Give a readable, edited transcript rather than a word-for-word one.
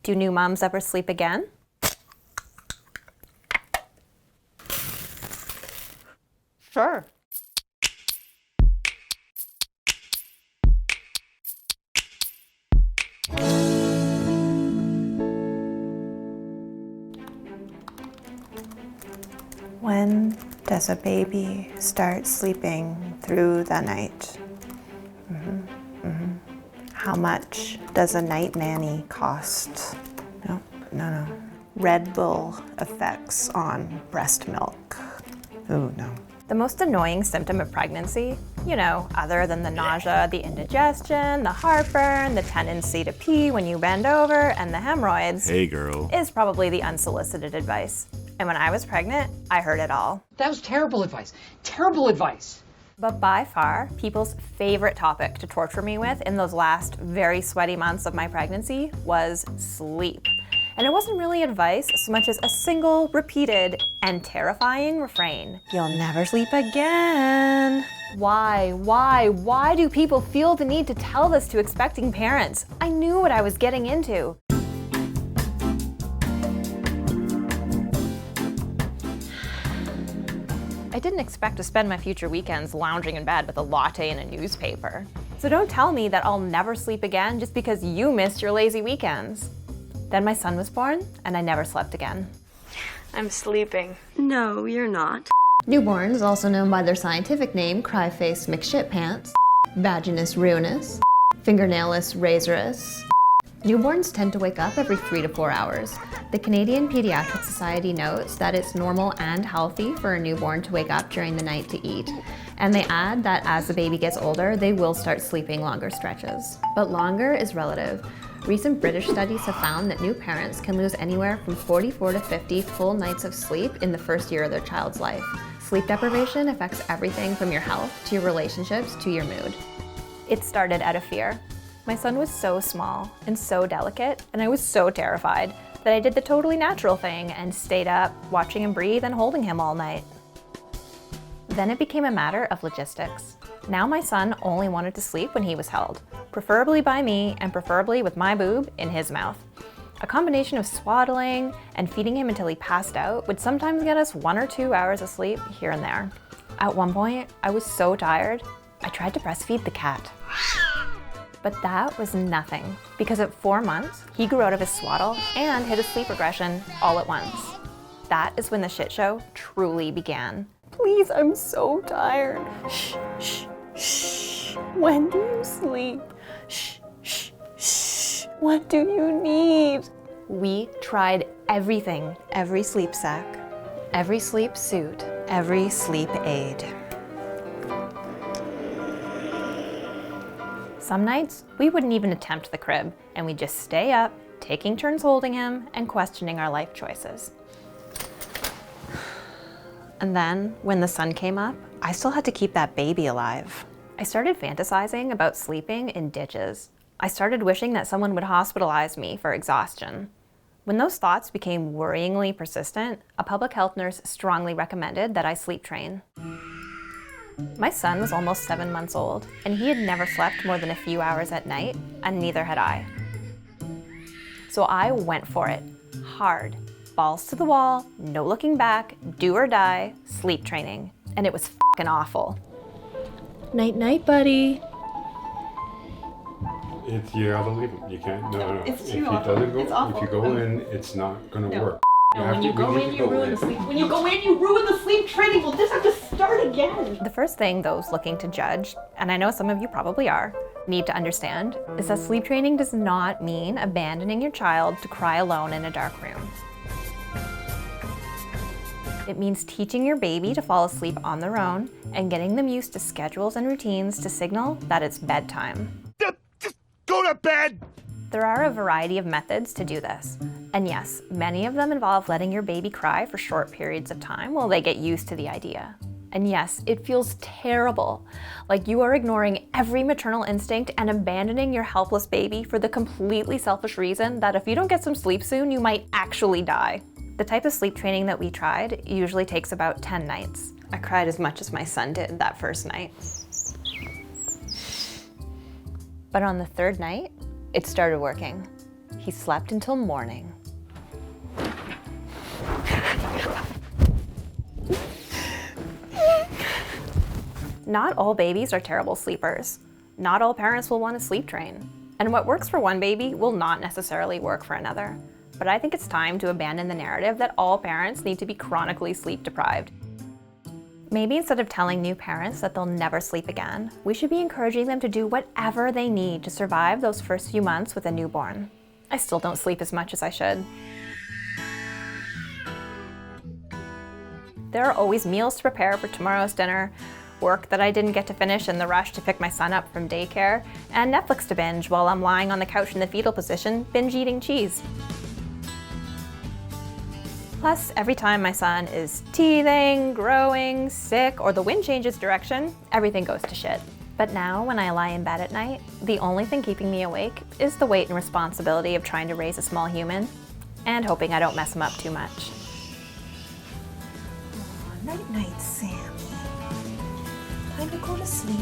Do new moms ever sleep again? Sure. When does a baby start sleeping through the night? How much does a night nanny cost? No. Red Bull effects on breast milk. Ooh, no. The most annoying symptom of pregnancy, other than the nausea, the indigestion, the heartburn, the tendency to pee when you bend over, and the hemorrhoids, hey girl, is probably the unsolicited advice. And when I was pregnant, I heard it all. That was terrible advice. Terrible advice. But by far, people's favorite topic to torture me with in those last very sweaty months of my pregnancy was sleep. And it wasn't really advice so much as a single, repeated, and terrifying refrain. You'll never sleep again. Why do people feel the need to tell this to expecting parents? I knew what I was getting into. I didn't expect to spend my future weekends lounging in bed with a latte and a newspaper. So don't tell me that I'll never sleep again just because you missed your lazy weekends. Then my son was born, and I never slept again. I'm sleeping. No, you're not. Newborns, also known by their scientific name, cry-faced McShitpants, vaginus ruinus, fingernailless razorus. Newborns tend to wake up every 3 to 4 hours. The Canadian Pediatric Society notes that it's normal and healthy for a newborn to wake up during the night to eat. And they add that as the baby gets older, they will start sleeping longer stretches. But longer is relative. Recent British studies have found that new parents can lose anywhere from 44 to 50 full nights of sleep in the first year of their child's life. Sleep deprivation affects everything from your health to your relationships to your mood. It started out of fear. My son was so small and so delicate, and I was so terrified that I did the totally natural thing and stayed up, watching him breathe and holding him all night. Then it became a matter of logistics. Now my son only wanted to sleep when he was held, preferably by me and preferably with my boob in his mouth. A combination of swaddling and feeding him until he passed out would sometimes get us 1 or 2 hours of sleep here and there. At one point, I was so tired, I tried to breastfeed the cat. But that was nothing, because at 4 months, he grew out of his swaddle and hit a sleep regression all at once. That is when the shit show truly began. Please, I'm so tired. Shh, shh, shh. When do you sleep? Shh, shh, shh. What do you need? We tried everything. Every sleep sack, every sleep suit, every sleep aid. Some nights, we wouldn't even attempt the crib, and we'd just stay up, taking turns holding him and questioning our life choices. And then, when the sun came up, I still had to keep that baby alive. I started fantasizing about sleeping in ditches. I started wishing that someone would hospitalize me for exhaustion. When those thoughts became worryingly persistent, a public health nurse strongly recommended that I sleep train. My son was almost 7 months old, and he had never slept more than a few hours at night, and neither had I. So I went for it, hard. Balls to the wall, no looking back, do or die, sleep training. And it was fucking awful. Night night, buddy. You gotta leave him. You can't. No. It's If too he awful. doesn't go, It's awful. if you go in, it's not gonna work. No, when you we go need in, to you ruin the sleep. When you go in, you ruin the sleep training. We'll just have to start again. The first thing those looking to judge, and I know some of you probably are, need to understand is that sleep training does not mean abandoning your child to cry alone in a dark room. It means teaching your baby to fall asleep on their own and getting them used to schedules and routines to signal that it's bedtime. just go to bed! There are a variety of methods to do this. And yes, many of them involve letting your baby cry for short periods of time while they get used to the idea. And yes, it feels terrible, like you are ignoring every maternal instinct and abandoning your helpless baby for the completely selfish reason that if you don't get some sleep soon, you might actually die. The type of sleep training that we tried usually takes about 10 nights. I cried as much as my son did that first night. But on the third night, it started working. he slept until morning. Not all babies are terrible sleepers. Not all parents will want to sleep train. And what works for one baby will not necessarily work for another. But I think it's time to abandon the narrative that all parents need to be chronically sleep deprived. Maybe instead of telling new parents that they'll never sleep again, we should be encouraging them to do whatever they need to survive those first few months with a newborn. I still don't sleep as much as I should. There are always meals to prepare for tomorrow's dinner, work that I didn't get to finish in the rush to pick my son up from daycare, and Netflix to binge while I'm lying on the couch in the fetal position, binge eating cheese. Plus, every time my son is teething, growing, sick, or the wind changes direction, everything goes to shit. But now, when I lie in bed at night, the only thing keeping me awake is the weight and responsibility of trying to raise a small human, and hoping I don't mess him up too much. Night-night, Sammy. Time to go to sleep.